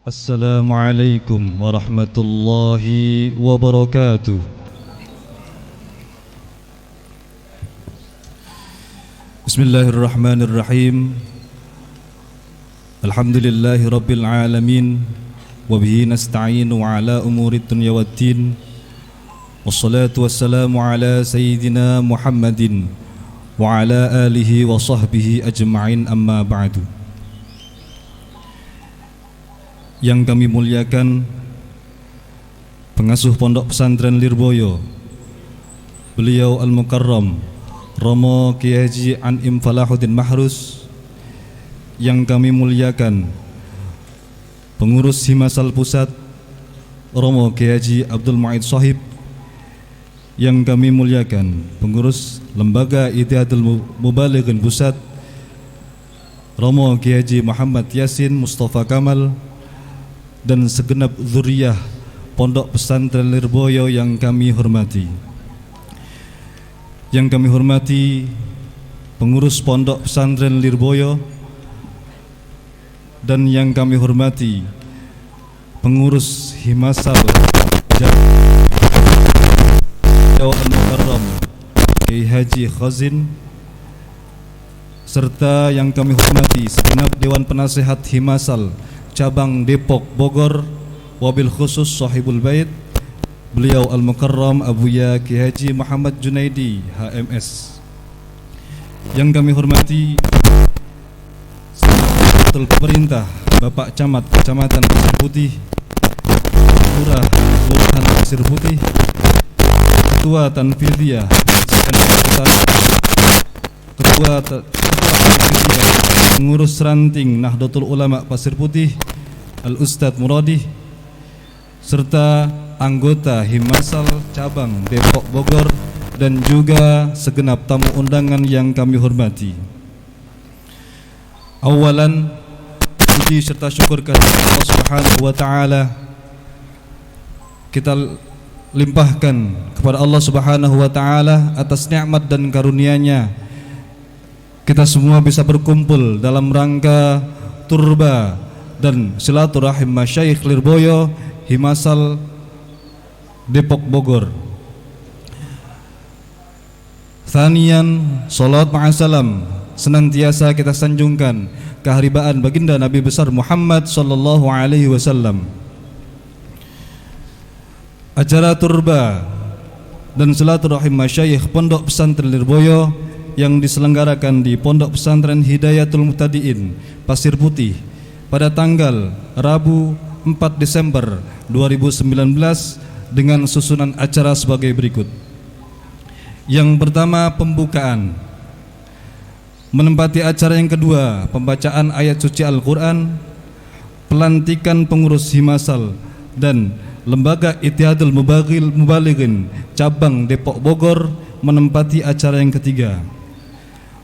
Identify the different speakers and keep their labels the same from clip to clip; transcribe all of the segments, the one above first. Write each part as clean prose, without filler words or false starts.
Speaker 1: Assalamualaikum warahmatullahi wabarakatuh. Bismillahirrahmanirrahim. Alhamdulillahi rabbil alamin. Wabihi nasta'inu ala umurid dunya waddin. Wassalatu wassalamu ala sayyidina Muhammadin wa ala alihi wa sahbihi ajma'in, amma ba'du. Yang kami muliakan pengasuh Pondok Pesantren Lirboyo, beliau Al-Mukarram Romo Kiai Haji An'im Falahuddin Mahrus. Yang kami muliakan pengurus Himasal Pusat Romo Kiai Haji Abdul Mu'id Shahib. Yang kami muliakan pengurus Lembaga Ittihadul Mubalighin Pusat Romo Kiai Haji Muhammad Yasin Mustafa Kamal, dan segenap zuriyah Pondok Pesantren Lirboyo yang kami hormati. Yang kami hormati pengurus Pondok Pesantren Lirboyo, dan yang kami hormati pengurus Himasal Al-Mukarram Kiai Haji Khazin, serta yang kami hormati segenap Dewan Penasehat Himasal Cabang Depok Bogor, wabil khusus Sahibul Bait beliau Al-Mukarram Abuya Kiai Haji Muhammad Junaidi HMS. Yang kami hormati Ketua Pemerintah Bapak Camat Kecamatan Pasir Putih, Lurah Kelurahan Pasir Putih, Ketua Tanfidiyah Ketua Pengurus Ranting Nahdlatul Ulama Pasir Putih Al-Ustadz Muradi, serta anggota Himasal Cabang Depok Bogor, dan juga segenap tamu undangan yang kami hormati. Awalan, puji serta syukur kepada Allah Subhanahu wa taala kita limpahkan kepada Allah Subhanahu wa taala atas nikmat dan karunia-Nya kita semua bisa berkumpul dalam rangka turba dan silaturahim masyayikh Lirboyo Himasal Depok Bogor. Thaniyan, salat ma'asalam senantiasa kita sanjungkan keharibaan baginda Nabi besar Muhammad sallallahu alaihi wasallam. Acara turba dan silaturahim masyayikh Pondok Pesantren Lirboyo yang diselenggarakan di Pondok Pesantren Hidayatul Muhtadiin Pasir Putih pada tanggal Rabu 4 Desember 2019 dengan susunan acara sebagai berikut. Yang pertama, pembukaan. Menempati acara yang kedua, pembacaan ayat suci Al-Quran, pelantikan pengurus Himasal dan Lembaga Ittihadul Mubalighin Cabang Depok Bogor menempati acara yang ketiga.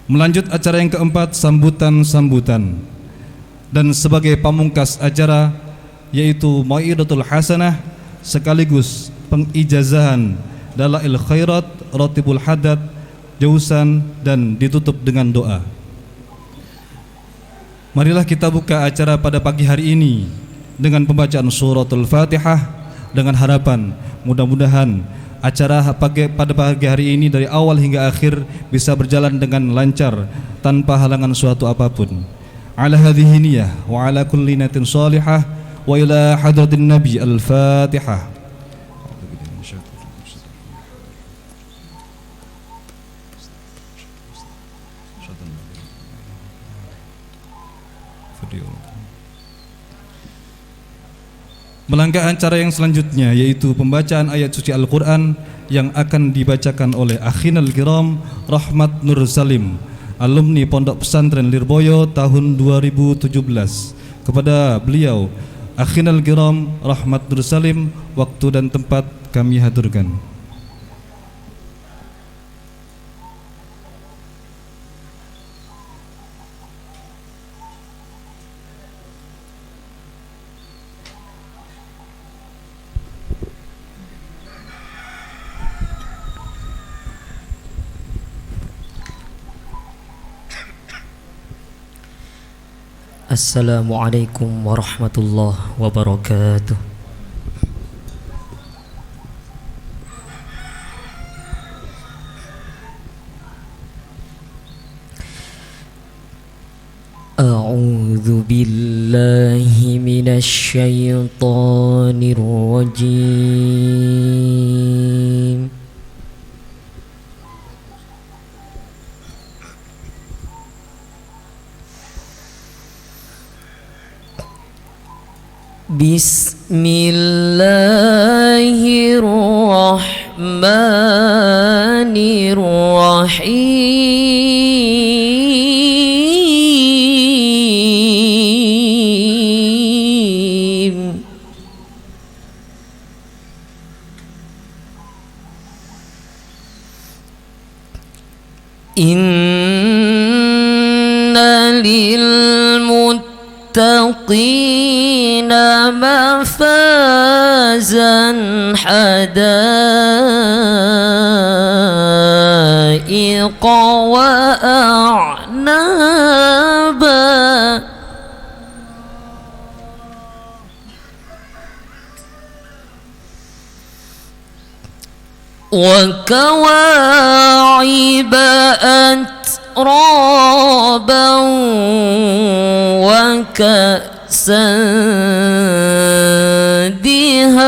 Speaker 1: Melanjut acara yang keempat, sambutan-sambutan, dan sebagai pamungkas acara yaitu Mau'idatul Hasanah sekaligus pengijazahan Dalail Khairat, Ratibul Hadat, Jausan, dan ditutup dengan doa. Marilah kita buka acara pada pagi hari ini dengan pembacaan suratul Fatihah, dengan harapan mudah-mudahan acara pada pagi hari ini dari awal hingga akhir bisa berjalan dengan lancar tanpa halangan suatu apapun. Ala hadhihi niyah wa ala kulli niyatin salihah wa ila hadratin Nabi. Al-Fatihah. Melangkah acara yang selanjutnya yaitu pembacaan ayat suci Al-Quran yang akan dibacakan oleh Akhinal Kiram Rahmat Nur Salim, alumni Pondok Pesantren Lirboyo tahun 2017. Kepada beliau Akhinal Kiram Rahmat Nur Salim, waktu dan tempat kami haturkan.
Speaker 2: Assalamualaikum warahmatullahi wabarakatuh. A'udzu billahi minasy syaithanir rajim. Bismillahirrahmanirrahim. Inna lil muttaqina mafazan hadaiqa wa a'naba wa kawa'iba atraban wa ka'san dihaqa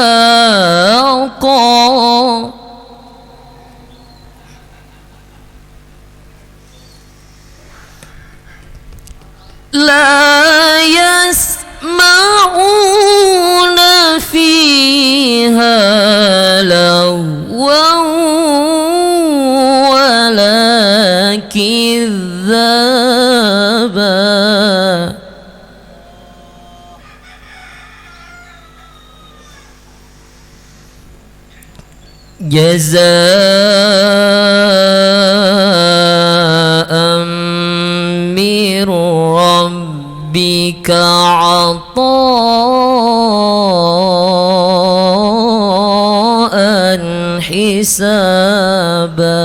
Speaker 2: la yasma'una fiha lagwan wala kidzaba jazaa'an min rabbika 'ataa'an hisaba.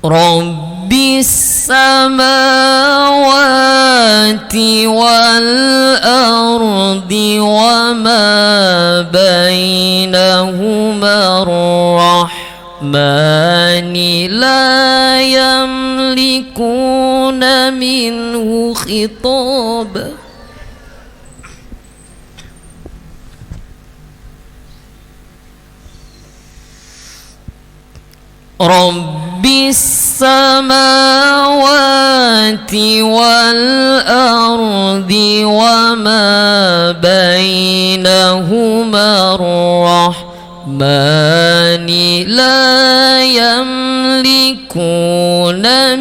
Speaker 2: Rabbis samawati wal ardi wa ma bainahuma ar-rahmani la yamlikuna minhu khitaba. Rabbis samawati wal ardi wa ma bainahuma ar-rahmani la yamlikuna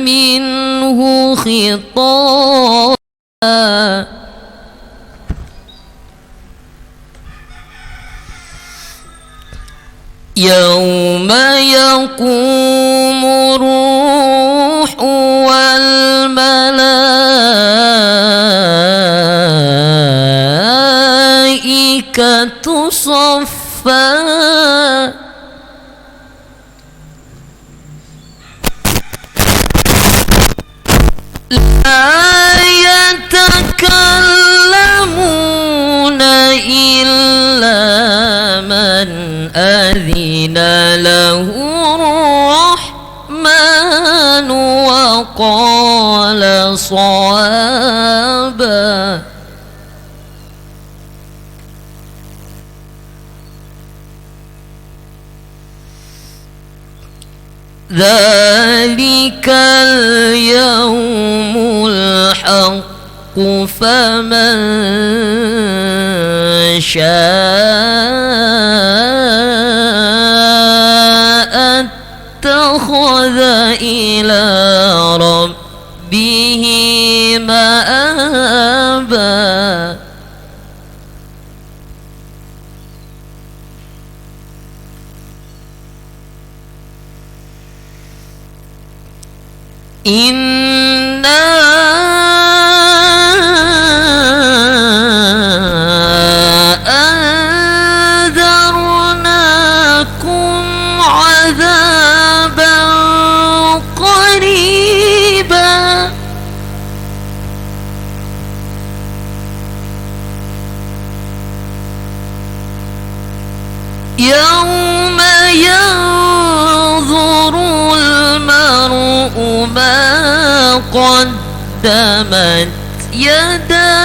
Speaker 2: minhu khitaba. Yawma yaqumu ruhu wal malaikatu saffa la yatakallamuna illa man adhina lahu ar-rahmanu wa qala shawaba. Dzalikal yawmul haqq faman syaa'a ittakhadha ila rabbihi ma'aba. Inna anzarnakum يوم ينظر المرء ما قدمت يداه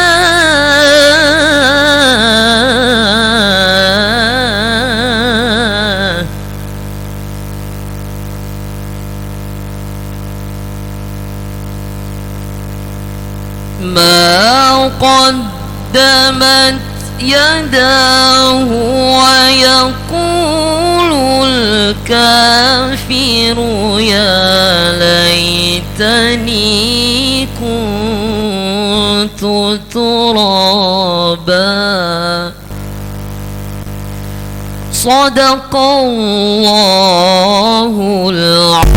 Speaker 2: ما قدمت يداه ويقول الكافر يا ليتني كنت ترابا صدق الله العظيم.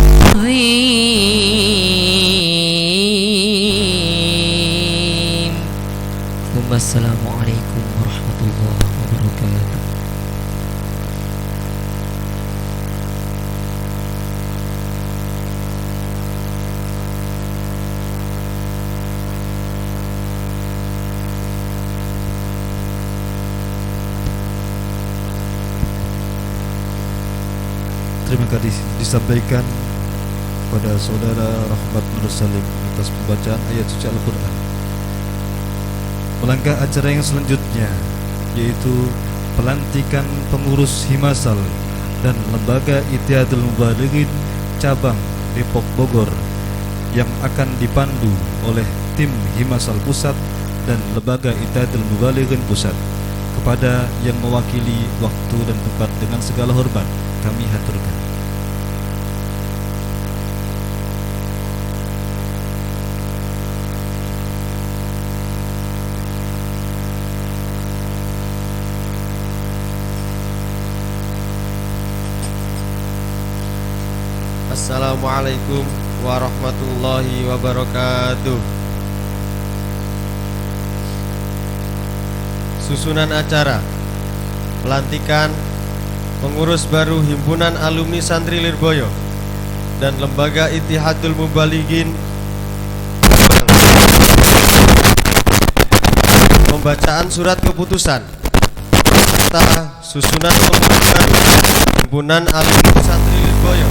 Speaker 2: السلام عليكم ورحمة الله وبركاته.
Speaker 1: Terima kasih disampaikan kepada saudara Rahmat Nur Salim atas pembacaan ayat suci Al-Quran. Melangkah acara yang selanjutnya, yaitu pelantikan pengurus Himasal dan Lembaga Ittihadul Mubalighin cabang Depok Bogor yang akan dipandu oleh tim Himasal Pusat dan Lembaga Ittihadul Mubalighin Pusat. Kepada yang mewakili waktu dan tempat dengan segala hormat kami haturkan.
Speaker 3: Assalamualaikum warahmatullahi wabarakatuh. Susunan acara pelantikan pengurus baru Himpunan Alumni Santri Lirboyo dan Lembaga Ittihadul Mubalighin. Pembacaan surat keputusan serta susunan pengurus baru Himpunan Alumni Santri Lirboyo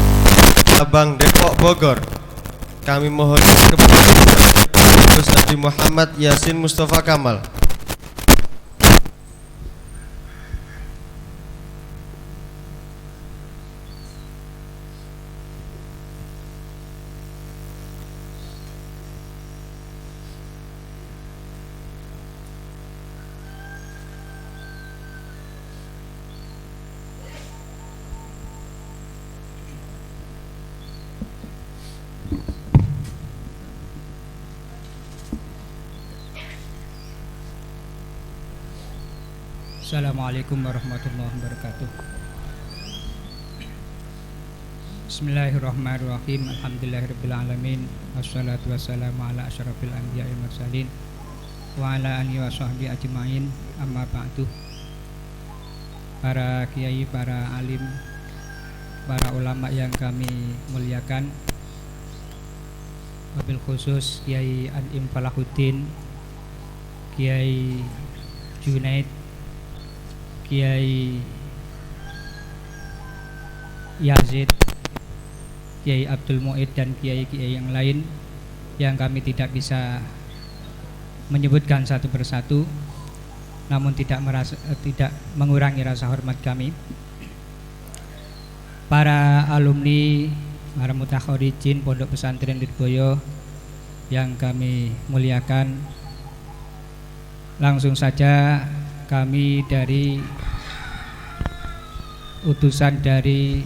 Speaker 3: cabang Depok Bogor. Kami mohon kepada Gus Haji Muhammad Yasin Mustafa Kamal.
Speaker 4: Assalamualaikum warahmatullahi wabarakatuh. Bismillahirrahmanirrahim. Alhamdulillahirabbil alamin. Wassalatu wassalamu ala asyrafil anbiya'i wal mursalin wa ala alihi washabbihi ajmain. Amma ba'du. Para kiai, para alim, para ulama yang kami muliakan, wabil khusus Kiai An'im Falahuddin, Kiai Junaid, Kiai Yazid, Kiai Abdul Mu'id dan kiai-kiai yang lain yang kami tidak bisa menyebutkan satu persatu, namun tidak mengurangi rasa hormat kami. Para alumni, para mutakharijin Pondok Pesantren Lirboyo yang kami muliakan, langsung saja kami dari utusan dari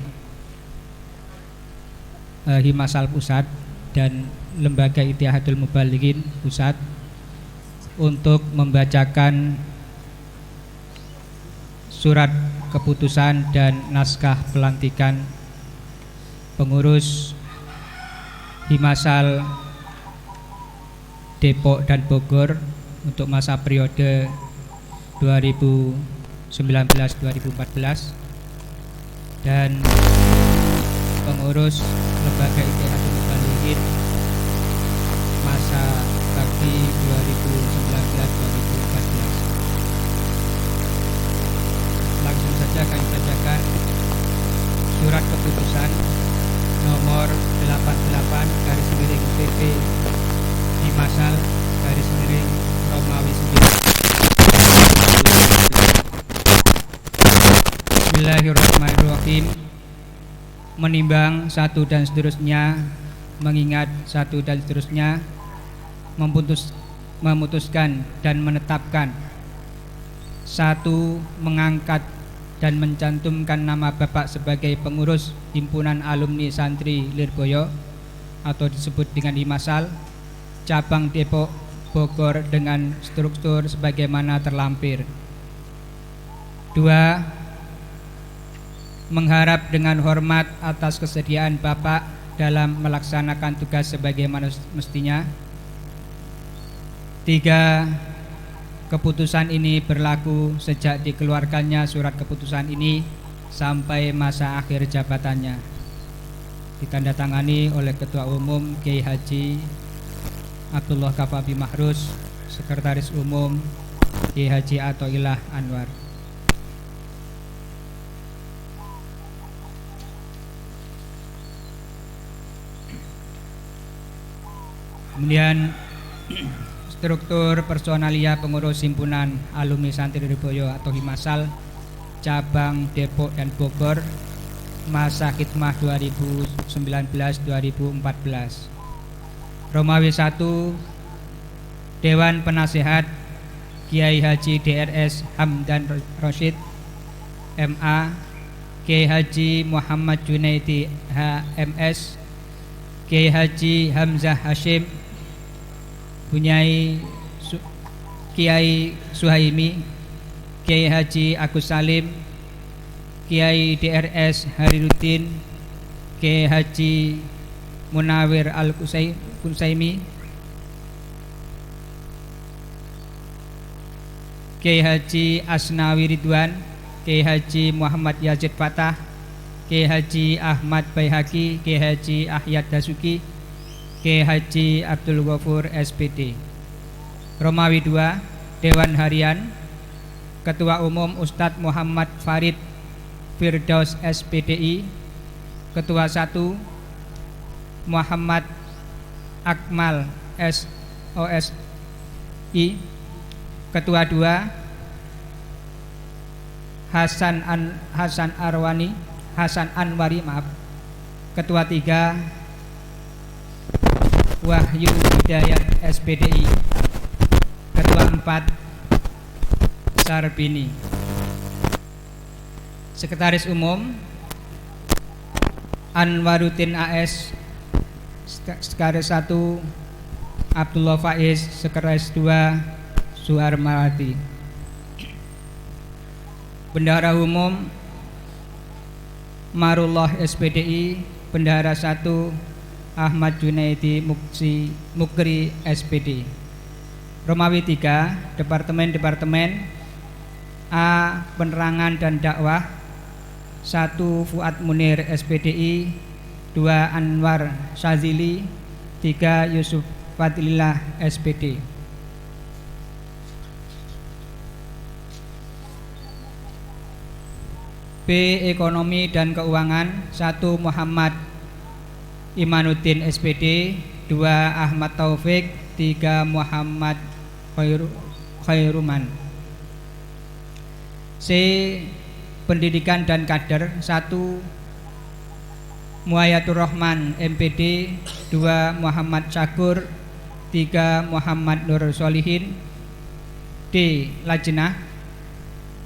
Speaker 4: Himasal Pusat dan Lembaga Ittihadul Mubalighin Pusat untuk membacakan surat keputusan dan naskah pelantikan pengurus Himasal Depok dan Bogor untuk masa periode 2019-2014 dan pengurus Lembaga Ittihadul Mubalighin masa bakti 2019-2014. Langsung saja kami bacakan Bismillahirrahmanirrahim. Menimbang satu dan seterusnya, mengingat satu dan seterusnya, memutuskan dan menetapkan. Satu, mengangkat dan mencantumkan nama Bapak sebagai pengurus Himpunan Alumni Santri Lirboyo atau disebut dengan Himasal cabang Depok Bogor dengan struktur sebagaimana terlampir. Dua, mengharap dengan hormat atas kesediaan Bapak dalam melaksanakan tugas sebagaimana mestinya. Tiga, keputusan ini berlaku sejak dikeluarkannya surat keputusan ini sampai masa akhir jabatannya. Ditandatangani oleh Ketua Umum Kiai Haji Abdullah Kafabi Mahrus, Sekretaris Umum Kiai Haji Athoillah Anwar. Kemudian struktur personalia pengurus himpunan alumni Santri Lirboyo atau Himasal cabang Depok dan Bogor masa khidmah 2019-2014. Romawi 1, Dewan Penasehat Kiai Haji DRS Hamdan Rosyid MA, Kiai Haji Muhammad Junaidi HMS, Kiai Haji Hamzah Hashim, Kiai Suhaimi, Kiai Haji Agus Salim, Kiai DRS Hariruddin, Kiai Haji Munawir Al-Kusaimi, Kiai Haji Asnawi Ridwan, Kiai Haji Muhammad Yazid Fatah, Kiai Haji Ahmad Baihaqi, Kiai Haji Ahyad Dasuki, Kiai Haji Abdul Ghafur SPD. Romawi 2, Dewan Harian Ketua Umum Ustadz Muhammad Farid Firdaus SPDI, Ketua 1 Muhammad Akmal SOSI, Ketua 2 Hasan Anwari, Ketua 3 Wahyu Hidayat SPDI, Ketua 4 Sarbini. Sekretaris Umum Anwaruddin AS, Sekretaris 1 Abdullah Faiz, Sekretaris 2 Suharmawati. Bendahara Umum Marullah SPDI, Bendahara 1 Ahmad Junaidi Mukri SPD. Romawi 3, Departemen A. Penerangan dan Dakwah 1 Fuad Munir SPDI, 2 Anwar Syazili, 3 Yusuf Fadlillah SPD. B. Ekonomi dan Keuangan 1 Muhammad Imanuddin SPD, 2 Ahmad Taufik, 3 Muhammad Khairuman. C. Pendidikan dan Kader 1 Muayyatur Rahman MPD, 2 Muhammad Syakur, 3 Muhammad Nur Solihin. D. Lajnah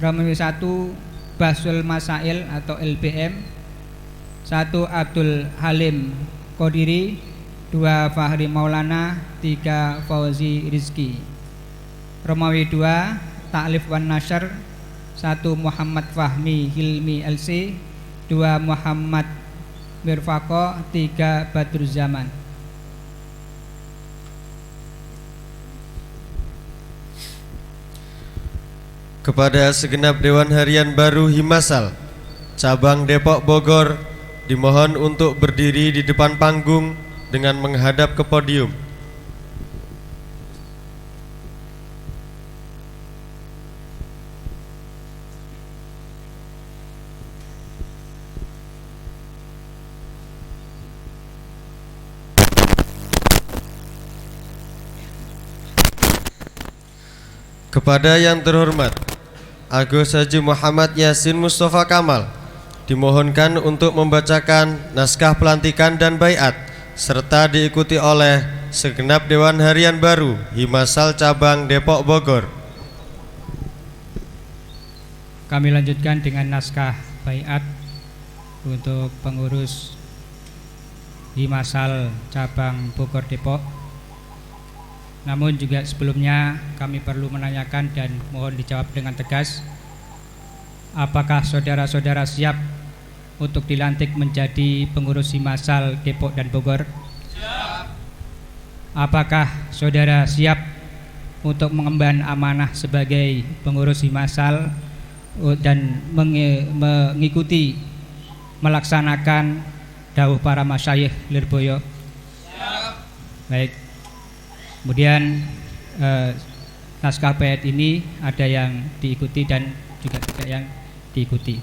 Speaker 4: Romawi 1 Basul Masail atau LBM 1 Abdul Halim Qodiri, 2 Fahri Maulana, 3 Fauzi Rizki. Romawi 2 Ta'lif wan Nashr 1 Muhammad Fahmi Hilmi LC, 2 Muhammad Mirfaqo, 3 Badruzzaman.
Speaker 3: Kepada segenap Dewan Harian baru Himasal cabang Depok Bogor dimohon untuk berdiri di depan panggung dengan menghadap ke podium. Kepada yang terhormat Agus Haji Muhammad Yasin Mustafa Kamal dimohonkan untuk membacakan naskah pelantikan dan baiat serta diikuti oleh segenap Dewan Harian Baru Himasal Cabang Depok Bogor.
Speaker 4: Kami lanjutkan dengan naskah baiat untuk pengurus Himasal Cabang Bogor Depok. Namun juga sebelumnya kami perlu menanyakan dan mohon dijawab dengan tegas, apakah saudara-saudara siap untuk dilantik menjadi pengurus Himasal Depok dan Bogor? Siap. Apakah saudara siap untuk mengemban amanah sebagai pengurus Himasal dan mengikuti melaksanakan dawuh para masyayikh Lirboyo? Siap. Baik. Kemudian naskah bait ini ada yang diikuti dan juga tidak yang diikuti.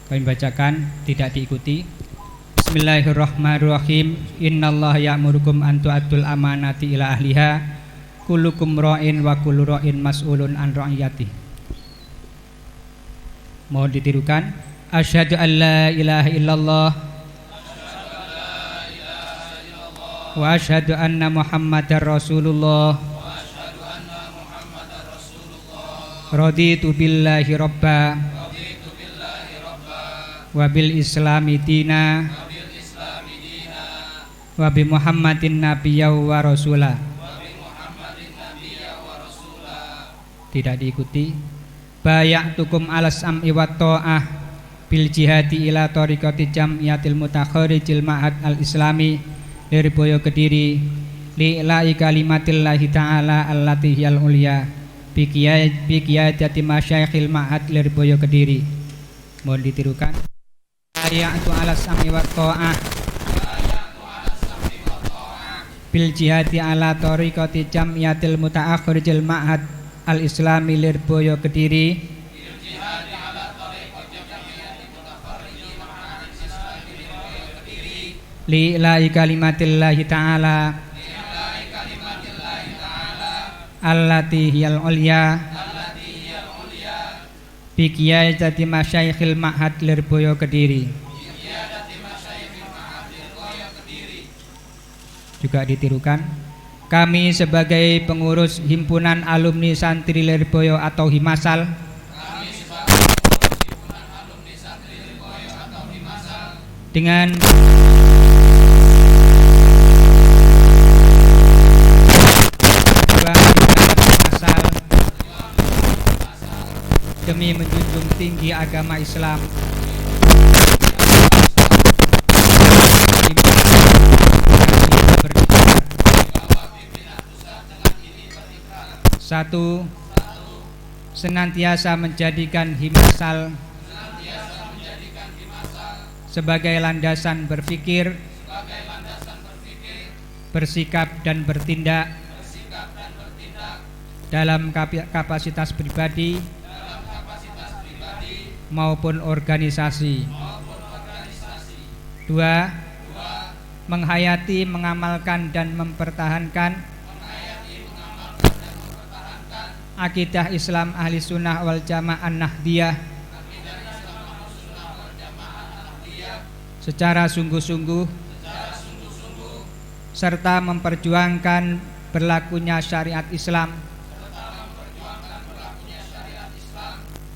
Speaker 4: Kami bacakan tidak diikuti. Bismillahirrahmanirrahim. Innallaha ya'murukum an tu'addul amanati ila ahliha. Kullukum ra'in wa kullu ra'in mas'ulun an ra'iyati. Mohon ditirukan. Asyhadu an la ilaha illallah wa asyhadu anna Muhammadar Rasulullah. Raditu billahi robba wa bil islami dina wa bi Muhammadin nabiyya wa rasula. Tidak diikuti. Bayatukum alas am'i wa ta'ah bil jihadi ila tariqati jam'iyatil mutakharijil ma'had al-islami Lirboyo Kediri li'la'i kalimatillahi ta'ala allati hiyal ulia bi qiyadati masyayikhil ma'had Lirboyo Kediri. Mohon ditirukan. Ayatu ala sam'i wa ta'ah bil jihadi ala tariqati jam'iyatil muta'akhirijil ma'had al-islami Lirboyo Kediri li'la'i kalimatillahi ta'ala allati hiyal ulya bi qiyadati masyayikhil ma'had Lirboyo Kediri. Juga ditirukan. Kami sebagai pengurus himpunan alumni santri Lirboyo atau Himasal dengan demi menjunjung tinggi agama Islam, satu, senantiasa menjadikan Himasal sebagai landasan berpikir, bersikap dan bertindak dalam kapasitas pribadi maupun organisasi. Dua, menghayati, mengamalkan dan mempertahankan akidah Islam Ahli Sunnah wal Jamaah Nahdiyah secara sungguh-sungguh serta memperjuangkan berlakunya syariat Islam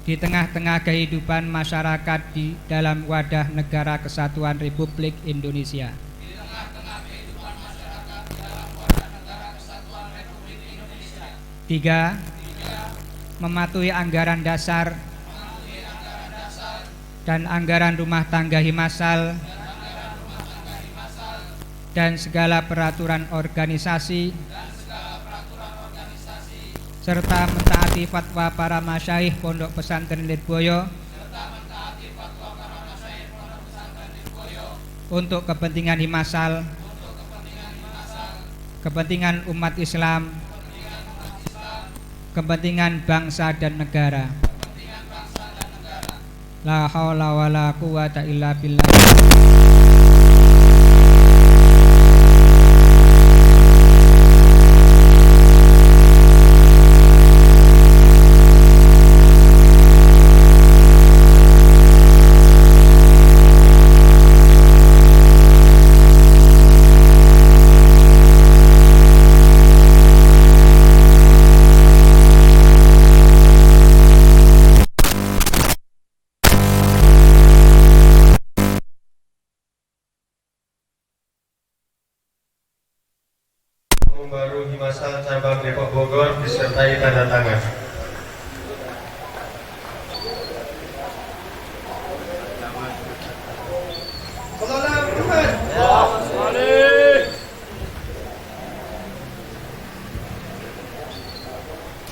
Speaker 4: di tengah-tengah kehidupan masyarakat di dalam wadah Negara Kesatuan Republik Indonesia. Tiga, mematuhi anggaran dasar dan anggaran rumah tangga Himasal dan segala peraturan organisasi serta mentaati fatwa para masyayikh Pondok Pesantren Lirboyo untuk kepentingan Himasal, kepentingan umat Islam, kepentingan bangsa dan negara. La haula wala quwata illa billah.
Speaker 3: disertai tanda tangan.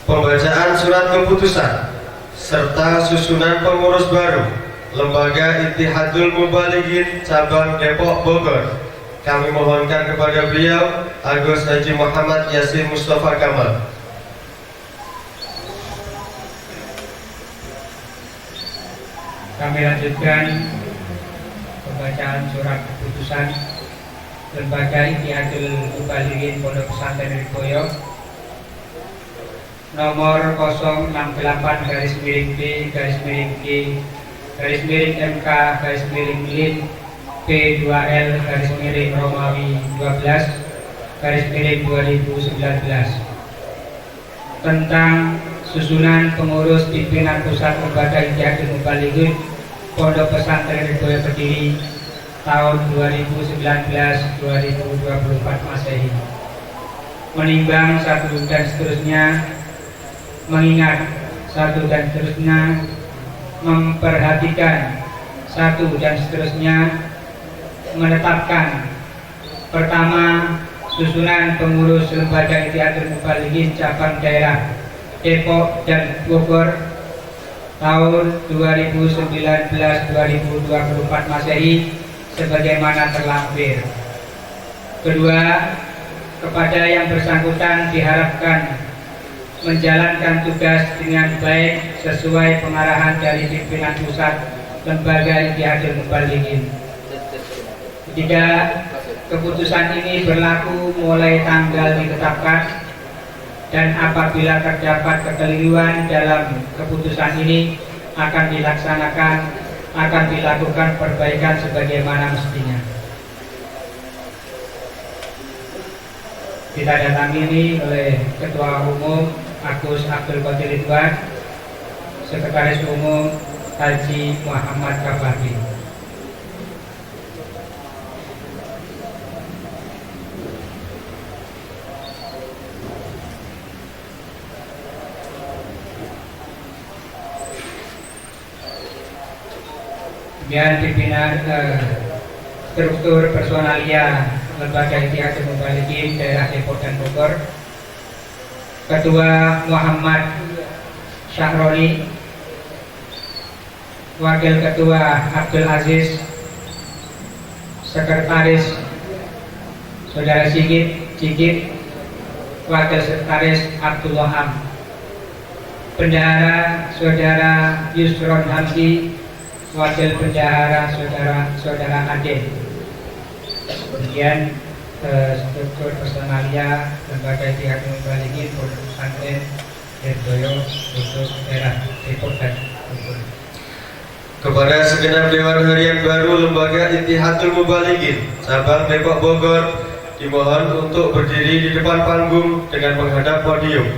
Speaker 3: Pembacaan surat keputusan serta susunan pengurus baru Lembaga Ittihadul Mubalighin Cabang Depok Bogor. Kami mohonkan kepada beliau Agus Haji Muhammad Yasin Mustafa Kamal.
Speaker 4: Kami lanjutkan pembacaan surat keputusan Lembaga Ittihadul Mubalighin Pondok Pesantren Lirboyo nomor 068-B-B-G-MK-MK-LIN P2L-Romawi 12-2019 tentang susunan pengurus pimpinan pusat Lembaga Ittihadul Mubalighin Pondok Pesantren Lirboyo Kediri tahun 2019-2024 Masehi. Menimbang satu dan seterusnya, mengingat satu dan seterusnya, memperhatikan satu dan seterusnya, menetapkan pertama susunan pengurus Lembaga Ittihadul Mubalighin cabang daerah Depok dan Bogor tahun 2019-2024 Masehi sebagaimana terlampir. Kedua, kepada yang bersangkutan diharapkan menjalankan tugas dengan baik sesuai pengarahan dari pimpinan pusat Lembaga Ittihadul Mubalighin. Ketiga, keputusan ini berlaku mulai tanggal ditetapkan dan apabila terdapat kekeliruan dalam keputusan ini akan dilakukan perbaikan sebagaimana mestinya. Ditandatangani oleh Ketua Umum Agus Abdul Qadir Ridwan, Sekretaris Umum Haji Muhammad Kabadi. Kemudian pimpinan struktur personalia Lembaga Ittihadul Mubalighin daerah Depok dan Bogor. Ketua Muhammad Syahroni, Wakil Ketua Abdul Aziz, Sekretaris Saudara Sigit, Wakil Sekretaris Abdullah Am, Bendahara Saudara Yusron Hamdi, Wakil Bendahara Saudara Aden. Kemudian struktur personalia Lembaga Ittihadul Mubalighin Pondok Pesantren Lirboyo untuk daerah Depok dan Bogor.
Speaker 3: Kepada segenap Dewan Harian baru Lembaga Ittihadul Mubalighin Cabang Depok Bogor dimohon untuk berdiri di depan panggung dengan menghadap podium.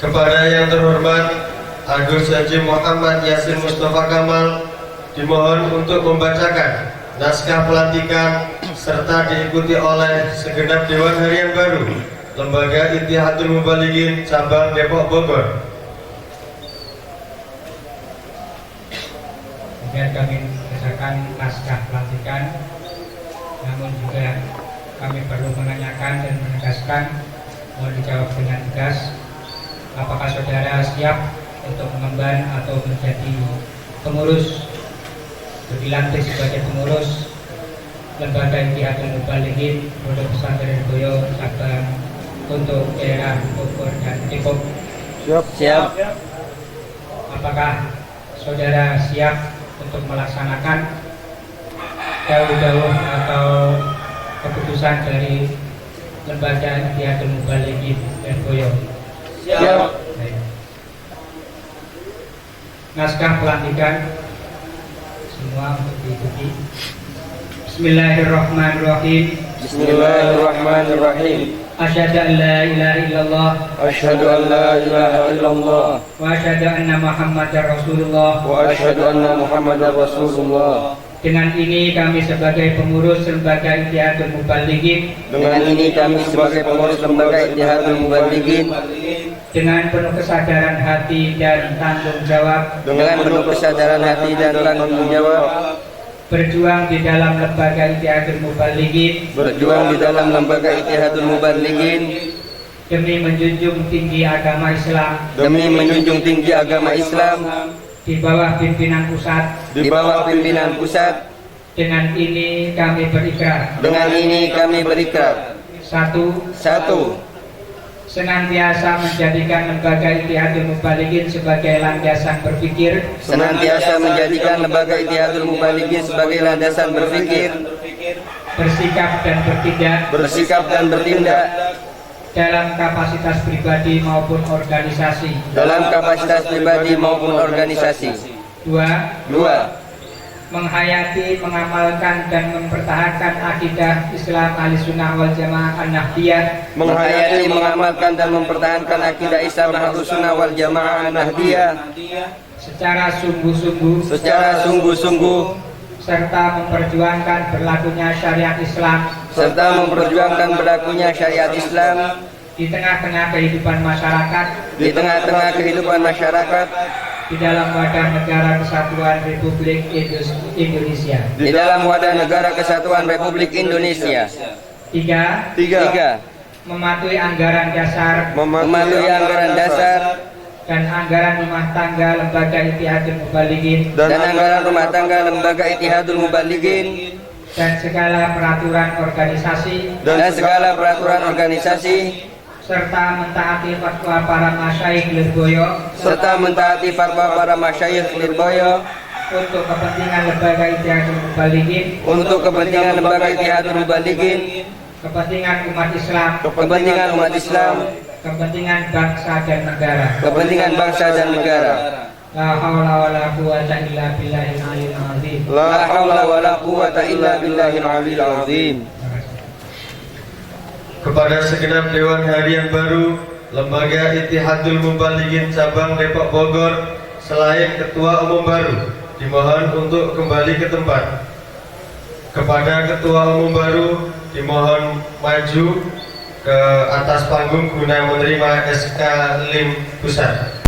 Speaker 3: Kepada yang terhormat Agus Haji Muhammad Yasin Mustafa Kamal dimohon untuk membacakan naskah pelantikan serta diikuti oleh segenap Dewan Harian baru Lembaga Ittihadul Mubalighin Cabang Depok Bogor.
Speaker 4: Kemudian kami bacakan naskah pelantikan, namun juga kami perlu menanyakan dan menegaskan, mohon dijawab dengan tegas, apakah saudara siap untuk mengemban atau menjadi pengurus, dilantik sebagai pengurus Lembaga Ittihadul Mubalighin Pondok Pesantren Lirboyo cabang untuk daerah Bogor dan Depok?
Speaker 2: Siap.
Speaker 4: Apakah saudara siap untuk melaksanakan dawuh atau keputusan dari Lembaga Ittihadul Mubalighin Lirboyo?
Speaker 2: Siap.
Speaker 4: Baik. Naskah pelantikan semua untuk diikuti. Bismillahirrahmanirrahim.
Speaker 2: Bismillahirrahmanirrahim.
Speaker 4: Asyhadu an la ilaha illallah
Speaker 2: Asyhadu an la ilaha illallah
Speaker 4: wa asyhadu anna Muhammadar Rasulullah.
Speaker 2: wa asyhadu anna Muhammadar Rasulullah.
Speaker 4: Dengan ini kami sebagai pengurus lembaga Ittihadul Mubalighin,
Speaker 2: Dengan ini kami sebagai pengurus lembaga Ittihadul Mubalighin
Speaker 4: dengan penuh kesadaran hati dan tanggung jawab
Speaker 2: dengan penuh kesadaran hati dan tanggung jawab
Speaker 4: berjuang di dalam lembaga Ittihadul Mubalighin
Speaker 2: berjuang di dalam lembaga Ittihadul Mubalighin
Speaker 4: demi menjunjung tinggi agama Islam
Speaker 2: demi menjunjung tinggi agama Islam
Speaker 4: di bawah pimpinan pusat.
Speaker 2: di bawah pimpinan pusat.
Speaker 4: Dengan ini kami berikrar.
Speaker 2: Dengan ini kami berikrar.
Speaker 4: Satu, senantiasa menjadikan lembaga Ittihadul Mubalighin sebagai landasan berpikir,
Speaker 2: Senantiasa menjadikan lembaga Ittihadul Mubalighin sebagai landasan berpikir,
Speaker 4: bersikap dan bertindak
Speaker 2: bersikap dan bertindak
Speaker 4: dalam kapasitas pribadi maupun organisasi.
Speaker 2: dalam kapasitas pribadi maupun organisasi.
Speaker 4: Dua,
Speaker 2: Menghayati,
Speaker 4: mengamalkan dan mempertahankan akidah Islam Ahlussunnah wal Jamaah An-Nahdiyah
Speaker 2: menghayati, mengamalkan dan mempertahankan akidah Islam Ahlussunnah wal Jamaah Nahdiyah
Speaker 4: secara sungguh-sungguh
Speaker 2: secara sungguh-sungguh
Speaker 4: serta memperjuangkan berlakunya syariat Islam
Speaker 2: serta memperjuangkan berlakunya syariat Islam
Speaker 4: di tengah-tengah kehidupan masyarakat,
Speaker 2: di tengah-tengah kehidupan masyarakat,
Speaker 4: di dalam wadah negara kesatuan Republik Indonesia.
Speaker 2: di dalam wadah negara kesatuan Republik Indonesia.
Speaker 4: Tiga,
Speaker 2: Tiga,
Speaker 4: mematuhi anggaran dasar
Speaker 2: mematuhi anggaran dasar
Speaker 4: dan anggaran rumah tangga lembaga Ittihadul Mubalighin
Speaker 2: dan anggaran rumah tangga lembaga Ittihadul Mubalighin
Speaker 4: dan segala peraturan organisasi serta mentaati fatwa para masyayikh Lirboyo untuk kepentingan lembaga Ittihadul Mubalighin, kepentingan umat Islam, kepentingan bangsa dan negara. La haula wala quwwata illa billahil aliyyil azim.
Speaker 2: La haula wala quwwata illa billahil aliyyil azim.
Speaker 3: Kepada segenap Dewan Harian baru Lembaga Ittihadul Mubalighin Cabang Depok Bogor selain Ketua Umum baru dimohon untuk kembali ke tempat. Kepada Ketua Umum baru dimohon maju ke atas panggung guna menerima SK Lim Pusat.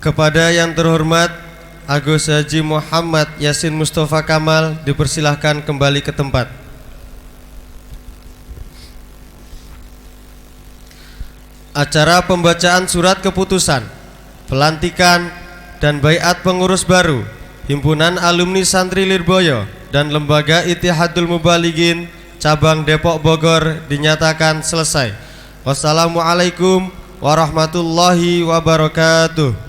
Speaker 3: Kepada yang terhormat Agus Haji Muhammad Yasin Mustafa Kamal dipersilahkan kembali ke tempat. Acara pembacaan surat keputusan, pelantikan dan baiat pengurus baru Himpunan Alumni Santri Lirboyo dan Lembaga Ittihadul Mubalighin Cabang Depok Bogor dinyatakan selesai. Wassalamualaikum warahmatullahi wabarakatuh.